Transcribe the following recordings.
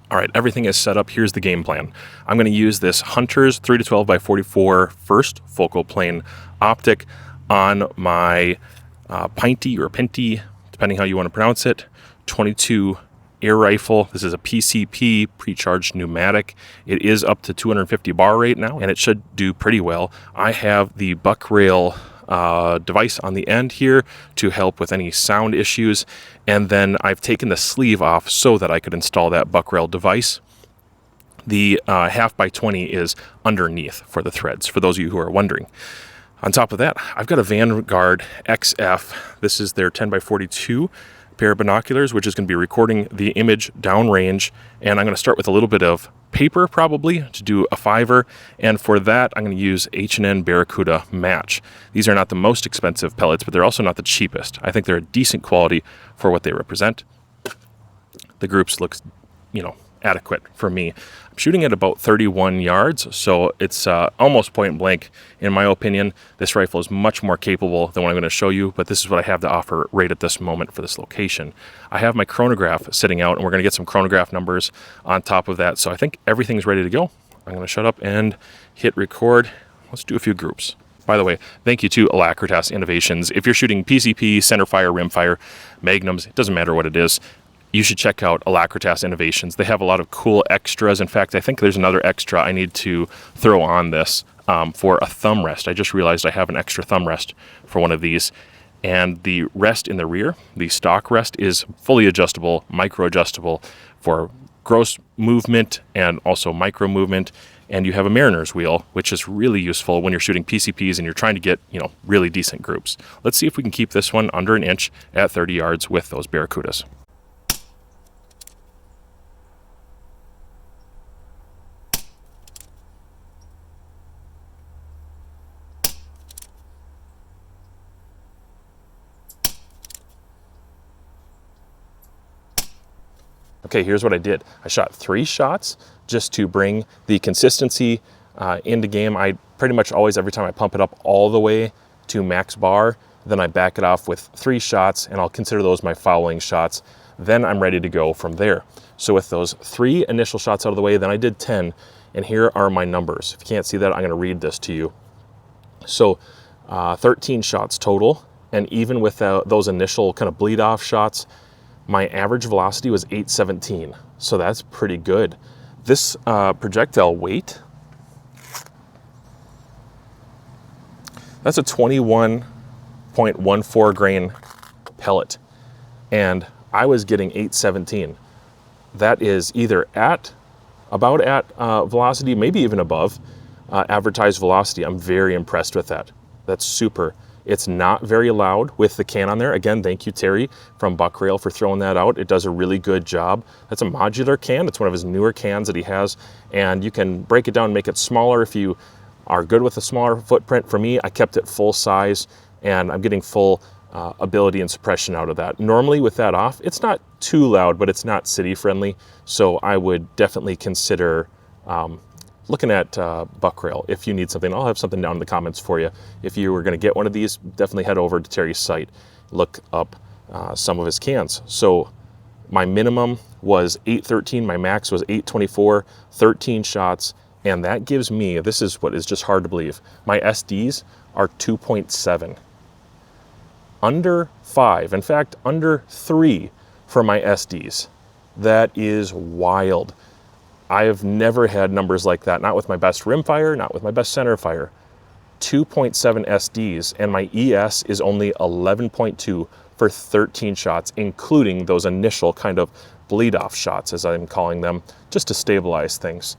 All right, everything is set up. Here's the game plan. I'm going to use this Hunter's 3 to 12 by 44 first focal plane optic on my Pinty or Pinty, depending how you want to pronounce it, 22 air rifle. This is a PCP, pre-charged pneumatic. It is up to 250 bar rate now, and it should do pretty well. I have the buck rail device on the end here to help with any sound issues, and then I've taken the sleeve off so that I could install that buck rail device. The half by 20 is underneath for the threads, for those of you who are wondering. On top of that, I've got a Vanguard XF. This is their 10 by 42 pair of binoculars, which is going to be recording the image downrange, and I'm going to start with a little bit of paper probably to do a 5er, and for that I'm going to use H&N Barracuda Match. These are not the most expensive pellets, but they're also not the cheapest. I think they're a decent quality for what they represent. The groups look, adequate for me. I'm shooting at about 31 yards, so it's almost point blank in my opinion. This rifle is much more capable than what I'm going to show you, but this is what I have to offer right at this moment for this location. I have my chronograph sitting out, and we're going to get some chronograph numbers on top of that, so I think everything's ready to go. I'm going to shut up and hit record. Let's do a few groups. By the way, thank you to Alacritas Innovations. If you're shooting PCP, centerfire, rimfire, magnums, it doesn't matter what it is, you should check out Alacritas Innovations. They have a lot of cool extras. In fact, I think there's another extra I need to throw on this for a thumb rest. I just realized I have an extra thumb rest for one of these. And the rest in the rear, the stock rest, is fully adjustable, micro adjustable for gross movement and also micro movement. And you have a mariner's wheel, which is really useful when you're shooting PCPs and you're trying to get, really decent groups. Let's see if we can keep this one under an inch at 30 yards with those Barracudas. Okay, here's what I did. I shot 3 shots just to bring the consistency into game. I pretty much always, every time I pump it up all the way to max bar, then I back it off with 3 shots, and I'll consider those my fouling shots. Then I'm ready to go from there. So with those 3 initial shots out of the way, then I did 10, and here are my numbers. If you can't see that, I'm gonna read this to you. So 13 shots total, and even with those initial kind of bleed off shots, my average velocity was 817, so that's pretty good. This projectile weight, that's a 21.14 grain pellet, and I was getting 817. That is either about at velocity, maybe even above advertised velocity. I'm very impressed with that. That's super. It's not very loud with the can on there. Again, thank you, Terry from Buck Rail, for throwing that out. It does a really good job. That's a modular can. It's one of his newer cans that he has, and you can break it down and make it smaller if you are good with a smaller footprint. For me, I kept it full size, and I'm getting full ability and suppression out of that. Normally with that off, it's not too loud, but it's not city friendly, so I would definitely consider looking at Buck Rail if you need something. I'll have something down in the comments for you. If you were going to get one of these, definitely head over to Terry's site, look up some of his cans. So my minimum was 813, my max was 824, 13 shots, and that gives me, this is what is just hard to believe, my SDs are 2.7. Under 5, in fact, under 3 for my SDs. That is wild. I have never had numbers like that, not with my best rimfire, not with my best centerfire. 2.7 SDs, and my ES is only 11.2 for 13 shots, including those initial kind of bleed-off shots, as I'm calling them, just to stabilize things.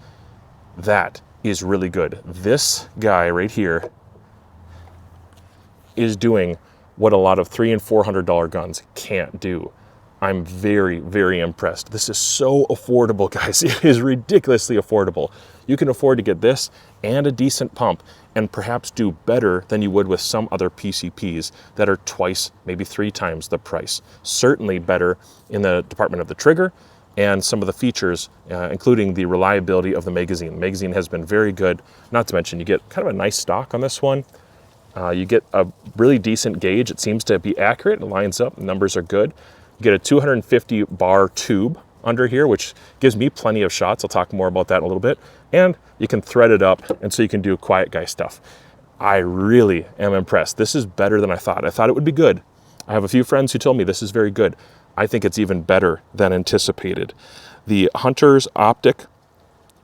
That is really good. This guy right here is doing what a lot of $300 and $400 guns can't do. I'm very, very impressed. This is so affordable, guys. It is ridiculously affordable. You can afford to get this and a decent pump and perhaps do better than you would with some other PCPs that are twice, maybe 3 times the price. Certainly better in the department of the trigger and some of the features, including the reliability of the magazine. The magazine has been very good. Not to mention, you get kind of a nice stock on this one. You get a really decent gauge. It seems to be accurate. It lines up. The numbers are good. You get a 250 bar tube under here, which gives me plenty of shots. I'll talk more about that in a little bit. And you can thread it up, and so you can do quiet guy stuff. I really am impressed. This is better than I thought. I thought it would be good. I have a few friends who told me this is very good. I think it's even better than anticipated. The Hunter's Optic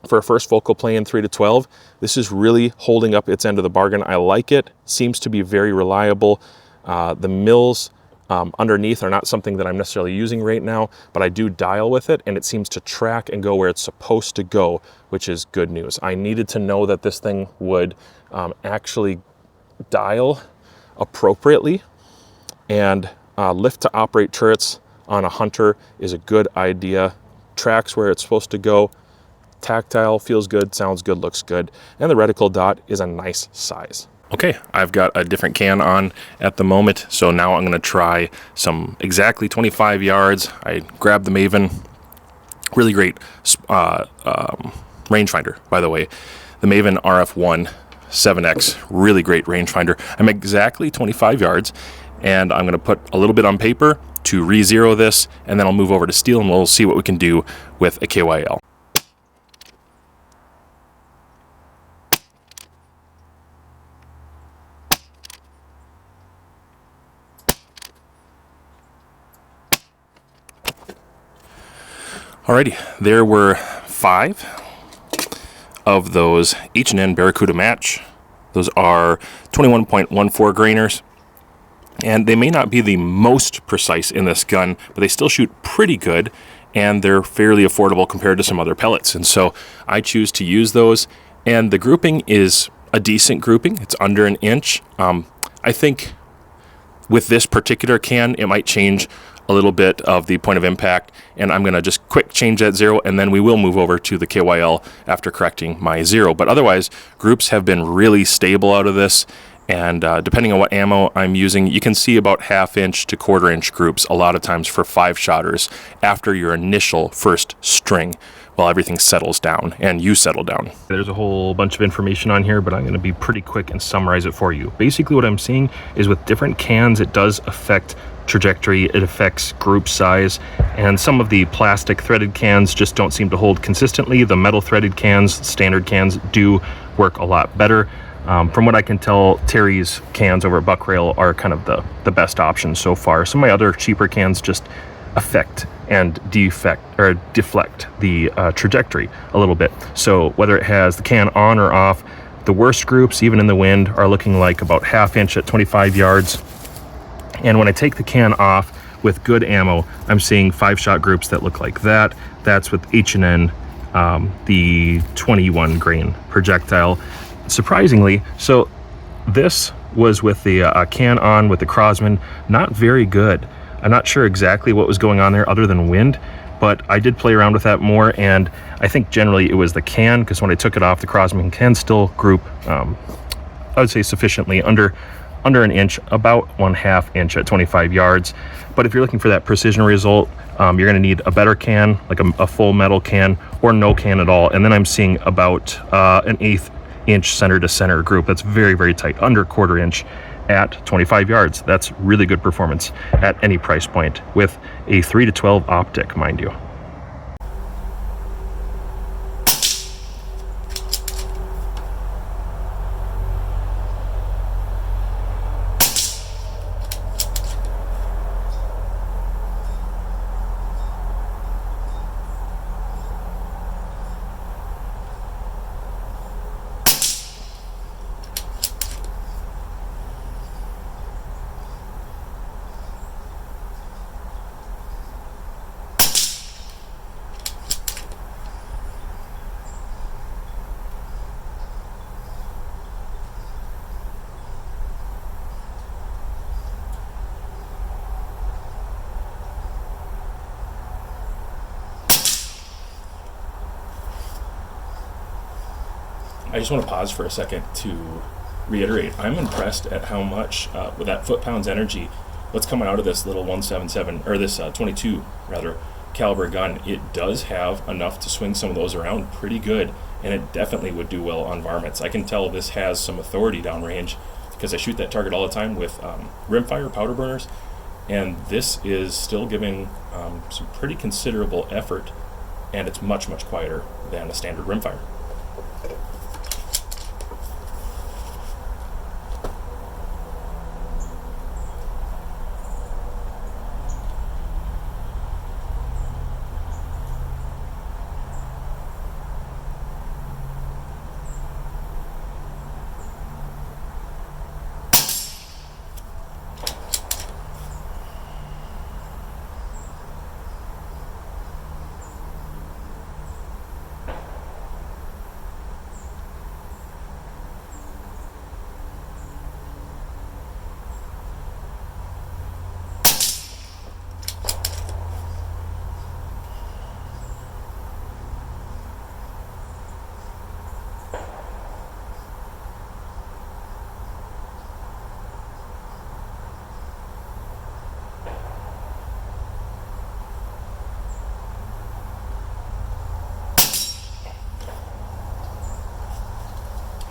for a first focal plane 3 to 12, this is really holding up its end of the bargain. I like it. Seems to be very reliable. The mills underneath are not something that I'm necessarily using right now, but I do dial with it, and it seems to track and go where it's supposed to go, which is good news. I needed to know that this thing would actually dial appropriately, and lift to operate turrets on a Hunter is a good idea. Tracks where it's supposed to go. Tactile, feels good, sounds good, looks good. And the reticle dot is a nice size. Okay, I've got a different can on at the moment, so now I'm going to try some exactly 25 yards. I grabbed the Maven. Really great rangefinder, by the way. The Maven RF1 7X, really great rangefinder. I'm exactly 25 yards, and I'm going to put a little bit on paper to re-zero this, and then I'll move over to steel, and we'll see what we can do with a KYL. Alrighty, there were 5 of those H&N Barracuda Match. Those are 21.14 grainers, and they may not be the most precise in this gun, but they still shoot pretty good, and they're fairly affordable compared to some other pellets. And so I choose to use those, and the grouping is a decent grouping. It's under an inch. I think with this particular can, it might change a little bit of the point of impact, and I'm going to just quick change that 0, and then we will move over to the KYL after correcting my 0. But otherwise, groups have been really stable out of this, and depending on what ammo I'm using, you can see about 1/2 inch to 1/4 inch groups a lot of times for 5-shotters after your initial first string, while everything settles down and you settle down. There's a whole bunch of information on here, but I'm going to be pretty quick and summarize it for you. Basically what I'm seeing is with different cans, it does affect trajectory, it affects group size, and some of the plastic threaded cans just don't seem to hold consistently. The metal threaded cans, standard cans, do work a lot better. From what I can tell, Terry's cans over at Buck Rail are kind of the best option so far. Some of my other cheaper cans just affect and deflect the trajectory a little bit. So whether it has the can on or off, the worst groups, even in the wind, are looking like about 1/2 inch at 25 yards. And when I take the can off with good ammo, I'm seeing 5-shot groups that look like that. That's with H&N, the 21 grain projectile. Surprisingly, so this was with the can on with the Crosman, not very good. I'm not sure exactly what was going on there other than wind, but I did play around with that more, and I think generally it was the can, because when I took it off, the Crosman can still group, I would say sufficiently, under an inch, about 1/2 inch at 25 yards. But if you're looking for that precision result, you're going to need a better can, like a full metal can, or no can at all. And then I'm seeing about an 1/8 inch center to center group. That's very, very tight, under 1/4 inch at 25 yards. That's really good performance at any price point with a 3 to 12 optic, mind you. I just want to pause for a second to reiterate, I'm impressed at how much, with that foot-pounds energy, what's coming out of this little 177, or this 22 rather, caliber gun. It does have enough to swing some of those around pretty good, and it definitely would do well on varmints. I can tell this has some authority downrange because I shoot that target all the time with rimfire powder burners, And this is still giving some pretty considerable effort, and it's much, much quieter than a standard rimfire.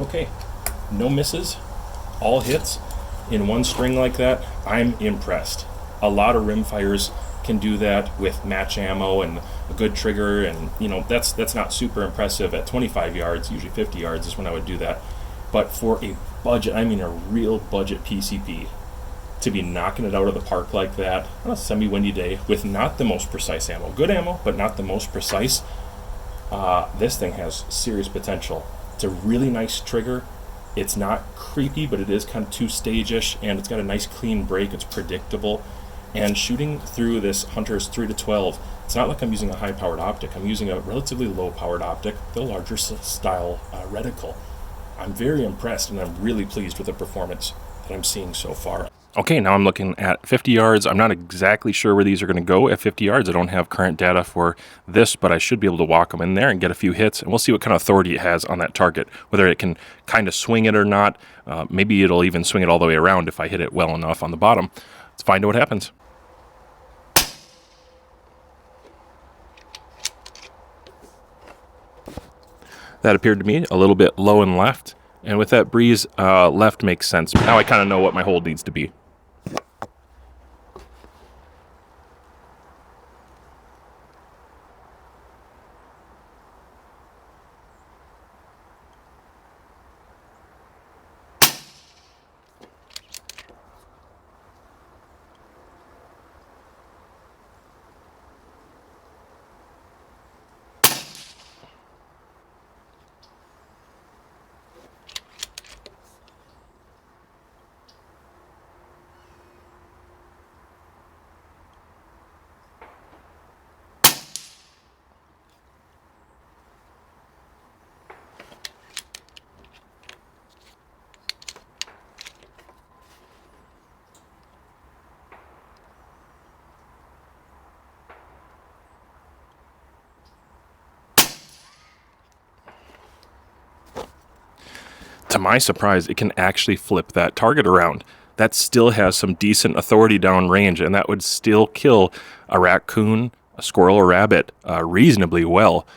Okay, no misses, all hits in one string like that. I'm impressed. A lot of rimfires can do that with match ammo and a good trigger, and that's not super impressive at 25 yards. Usually 50 yards is when I would do that. But for a budget, I mean a real budget PCP, to be knocking it out of the park like that on a semi-windy day with not the most precise ammo, good ammo, but not the most precise, this thing has serious potential. It's a really nice trigger. It's not creepy, but it is kind of two-stage-ish, and it's got a nice clean break. It's predictable. And shooting through this Hunter's 3 to 12, it's not like I'm using a high-powered optic. I'm using a relatively low-powered optic, the larger style reticle. I'm very impressed, and I'm really pleased with the performance that I'm seeing so far. Okay, now I'm looking at 50 yards. I'm not exactly sure where these are going to go at 50 yards. I don't have current data for this, but I should be able to walk them in there and get a few hits, and we'll see what kind of authority it has on that target, whether it can kind of swing it or not. Maybe it'll even swing it all the way around if I hit it well enough on the bottom. Let's find out what happens. That appeared to me a little bit low and left, and with that breeze, left makes sense. Now I kind of know what my hold needs to be. To my surprise, it can actually flip that target around. That still has some decent authority down range, and that would still kill a raccoon, a squirrel, or rabbit reasonably well,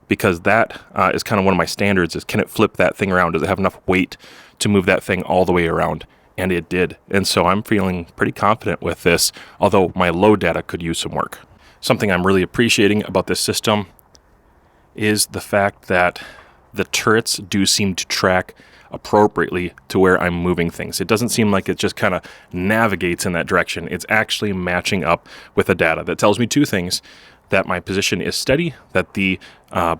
because that is kind of one of my standards, is can it flip that thing around? Does it have enough weight to move that thing all the way around? And it did. And so I'm feeling pretty confident with this, although my low data could use some work. Something I'm really appreciating about this system is the fact that the turrets do seem to track appropriately to where I'm moving things. It doesn't seem like it just kind of navigates in that direction. It's actually matching up with the data. That tells me two things: that my position is steady, that the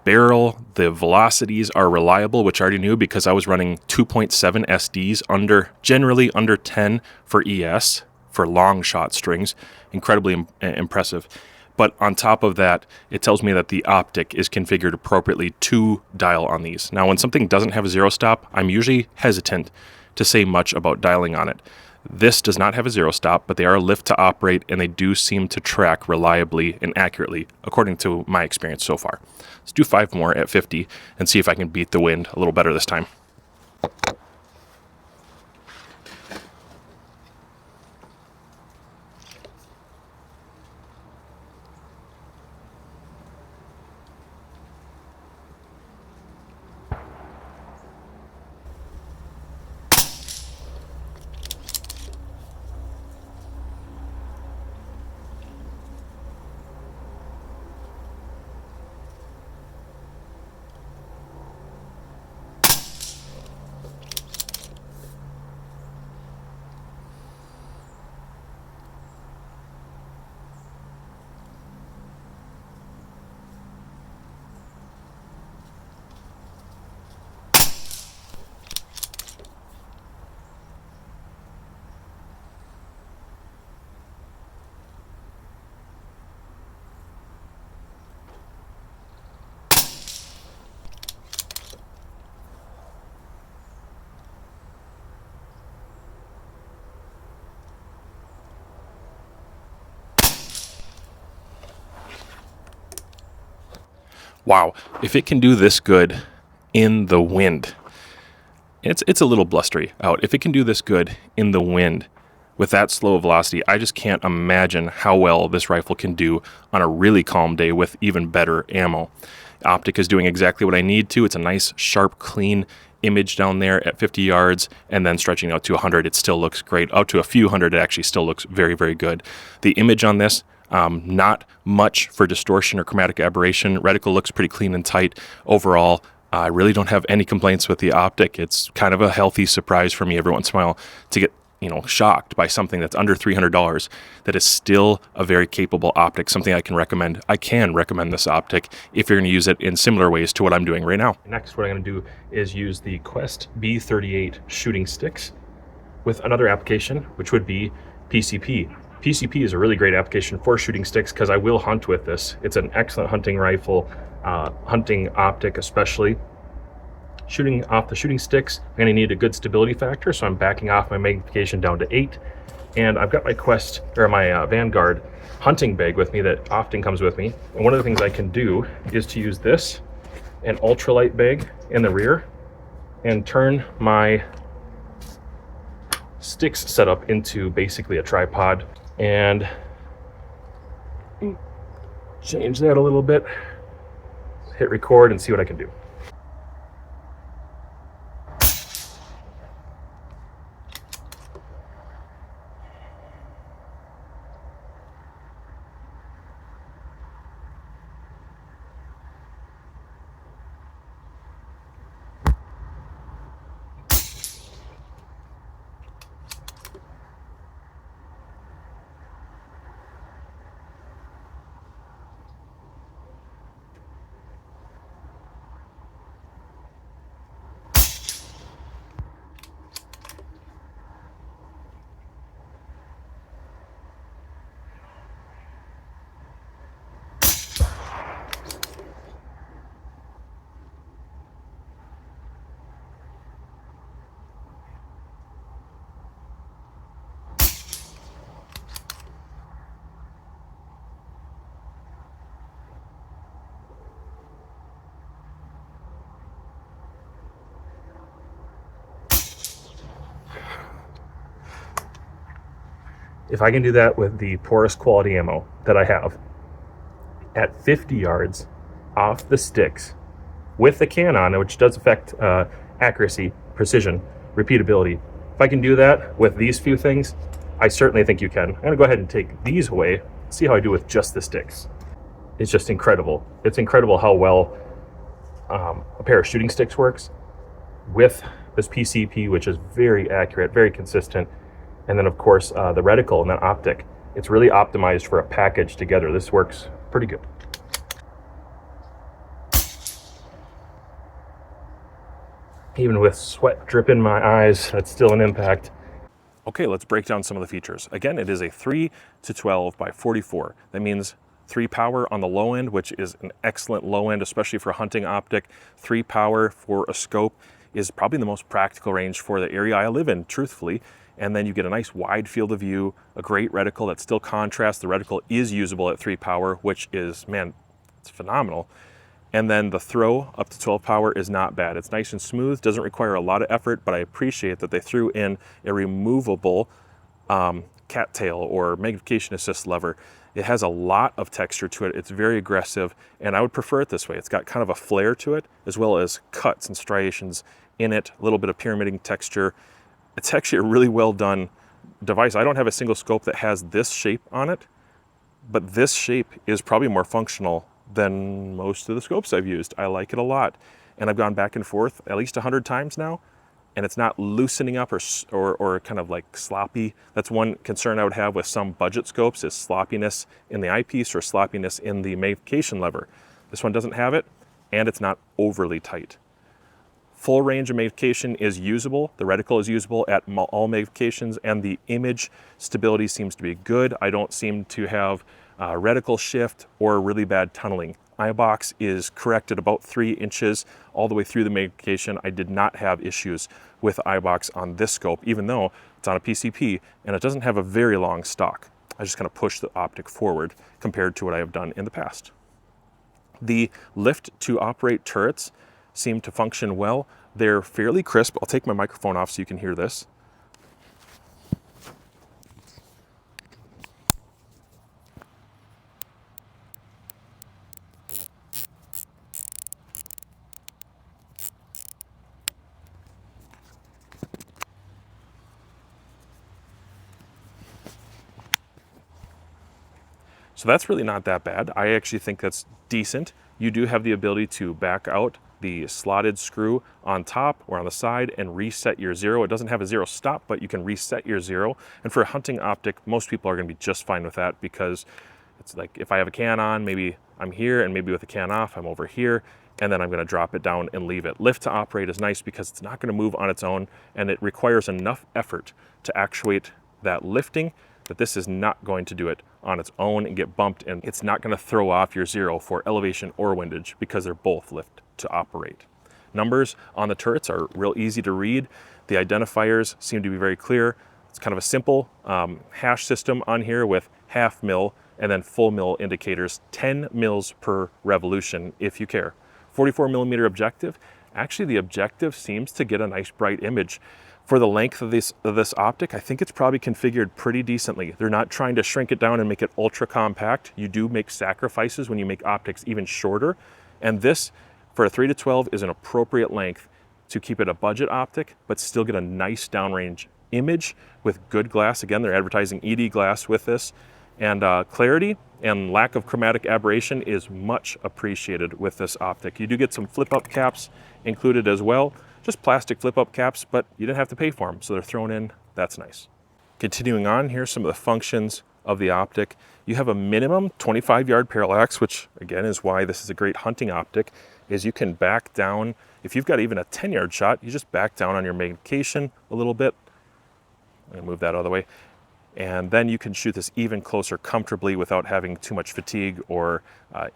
barrel, the velocities are reliable, which I already knew because I was running 2.7 SDs, generally under 10 for ES, for long shot strings. Incredibly impressive. But on top of that, it tells me that the optic is configured appropriately to dial on these. Now, when something doesn't have a zero stop, I'm usually hesitant to say much about dialing on it. This does not have a zero stop, but they are lift to operate, and they do seem to track reliably and accurately, according to my experience so far. Let's do 5 more at 50 and see if I can beat the wind a little better this time. Wow, if it can do this good in the wind, it's a little blustery out. If it can do this good in the wind with that slow velocity, I just can't imagine how well this rifle can do on a really calm day with even better ammo. Optic is doing exactly what I need to. It's a nice, sharp, clean image down there at 50 yards, and then stretching out to 100, it still looks great. Out to a few hundred, it actually still looks very, very good. The image on this, not much for distortion or chromatic aberration. Reticle looks pretty clean and tight. Overall, I really don't have any complaints with the Optic. It's kind of a healthy surprise for me every once in a while to get shocked by something that's under $300 that is still a very capable optic, something I can recommend. I can recommend this optic if you're going to use it in similar ways to what I'm doing right now. Next, what I'm going to do is use the Quest B38 shooting sticks with another application, which would be PCP. PCP is a really great application for shooting sticks because I will hunt with this. It's an excellent hunting rifle, hunting optic especially. Shooting off the shooting sticks, I'm going to need a good stability factor, so I'm backing off my magnification down to 8. And I've got my Quest, or my Vanguard hunting bag with me that often comes with me. And one of the things I can do is to use this, an ultralight bag in the rear, and turn my sticks setup into basically a tripod. And change that a little bit, hit record and see what I can do. If I can do that with the porous quality ammo that I have at 50 yards off the sticks with the can on, which does affect accuracy, precision, repeatability. If I can do that with these few things, I certainly think you can. I'm gonna go ahead and take these away, see how I do with just the sticks. It's just incredible. It's incredible how well a pair of shooting sticks works with this PCP, which is very accurate, very consistent. And then of course the reticle and the optic. It's really optimized for a package together. This works pretty good. Even with sweat dripping my eyes, that's still an impact. Okay, let's break down some of the features. Again, it is a 3-12 by 44. That means 3 power on the low end, which is an excellent low end, especially for hunting optic. 3 power for a scope is probably the most practical range for the area I live in, truthfully. And then you get a nice wide field of view, a great reticle that still contrasts. The reticle is usable at 3 power, which is, man, it's phenomenal. And then the throw up to 12 power is not bad. It's nice and smooth, doesn't require a lot of effort, but I appreciate that they threw in a removable cattail or magnification assist lever. It has a lot of texture to it. It's very aggressive, and I would prefer it this way. It's got kind of a flare to it, as well as cuts and striations in it, a little bit of pyramiding texture. It's actually a really well done device. I don't have a single scope that has this shape on it, but this shape is probably more functional than most of the scopes I've used. I like it a lot. And I've gone back and forth at least 100 times now, and it's not loosening up or kind of like sloppy. That's one concern I would have with some budget scopes, is sloppiness in the eyepiece or sloppiness in the magnification lever. This one doesn't have it, and it's not overly tight. Full range of magnification is usable. The reticle is usable at all magnifications, and the image stability seems to be good. I don't seem to have reticle shift or really bad tunneling. Eyebox is correct at about 3 inches all the way through the magnification. I did not have issues with eyebox on this scope, even though it's on a PCP and it doesn't have a very long stock. I just kind of push the optic forward compared to what I have done in the past. The lift to operate turrets seem to function well. They're fairly crisp. I'll take my microphone off so you can hear this. So that's really not that bad. I actually think that's decent. You do have the ability to back out the slotted screw on top or on the side and reset your zero. It doesn't have a zero stop, but you can reset your zero. And for a hunting optic, most people are gonna be just fine with that, because it's like if I have a can on, maybe I'm here, and maybe with the can off, I'm over here, and then I'm gonna drop it down and leave it. Lift to operate is nice because it's not gonna move on its own, and it requires enough effort to actuate that lifting that this is not going to do it on its own and get bumped, and it's not going to throw off your zero for elevation or windage because they're both lift to operate. Numbers on the turrets are real easy to read. The identifiers seem to be very clear. It's kind of a simple hash system on here with half mil and then full mil indicators, 10 mils per revolution if you care. 44 millimeter objective. Actually, the objective seems to get a nice bright image. For the length of this optic, I think it's probably configured pretty decently. They're not trying to shrink it down and make it ultra compact. You do make sacrifices when you make optics even shorter. And this, for a 3-12, is an appropriate length to keep it a budget optic, but still get a nice downrange image with good glass. Again, they're advertising ED glass with this. And clarity and lack of chromatic aberration is much appreciated with this optic. You do get some flip-up caps included as well. Just plastic flip-up caps, but you didn't have to pay for them, so they're thrown in. That's nice. Continuing on, here's some of the functions of the optic. You have a minimum 25-yard parallax, which again is why this is a great hunting optic, is you can back down. If you've got even a 10-yard shot, you just back down on your magnification a little bit. I'm gonna move that out of the way. And then you can shoot this even closer comfortably without having too much fatigue or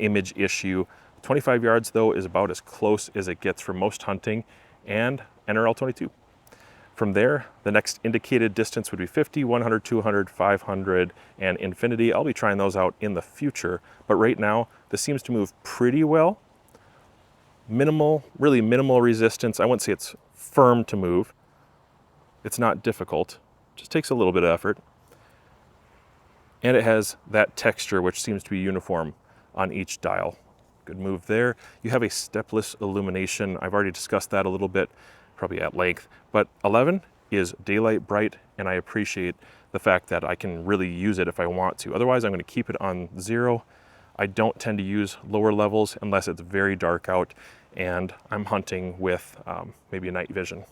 image issue. 25 yards though is about as close as it gets for most hunting, and NRL 22. From there, the next indicated distance would be 50, 100, 200, 500, and infinity. I'll be trying those out in the future, but right now, this seems to move pretty well. Minimal, really minimal resistance. I wouldn't say it's firm to move. It's not difficult, just takes a little bit of effort. And it has that texture, which seems to be uniform on each dial. Good move there. You have a stepless illumination. I've already discussed that a little bit, probably at length, but 11 is daylight bright, and I appreciate the fact that I can really use it if I want to. Otherwise, I'm going to keep it on 0. I don't tend to use lower levels unless it's very dark out and I'm hunting with maybe a night vision.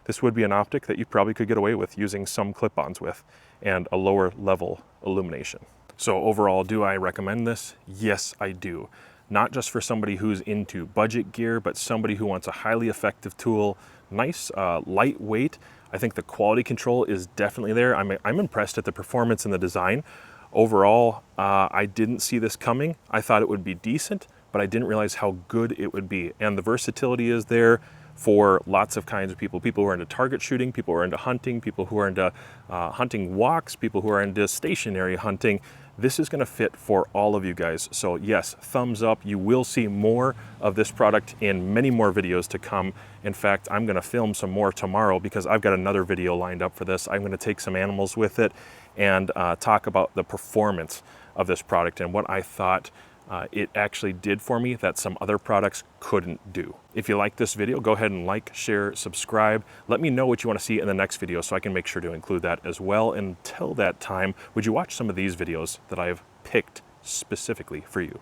This would be an optic that you probably could get away with using some clip-ons with and a lower level illumination. So overall, do I recommend this? Yes, I do. Not just for somebody who's into budget gear, but somebody who wants a highly effective tool, nice, lightweight. I think the quality control is definitely there. I'm impressed at the performance and the design. Overall, I didn't see this coming. I thought it would be decent, but I didn't realize how good it would be. And the versatility is there for lots of kinds of people. People who are into target shooting, people who are into hunting, people who are into hunting walks, people who are into stationary hunting. This is going to fit for all of you guys. So yes, thumbs up. You will see more of this product in many more videos to come. In fact, I'm going to film some more tomorrow because I've got another video lined up for this. I'm going to take some animals with it and talk about the performance of this product and what I thought it actually did for me that some other products couldn't do. If you like this video, go ahead and like, share, subscribe. Let me know what you want to see in the next video so I can make sure to include that as well. Until that time, would you watch some of these videos that I've picked specifically for you?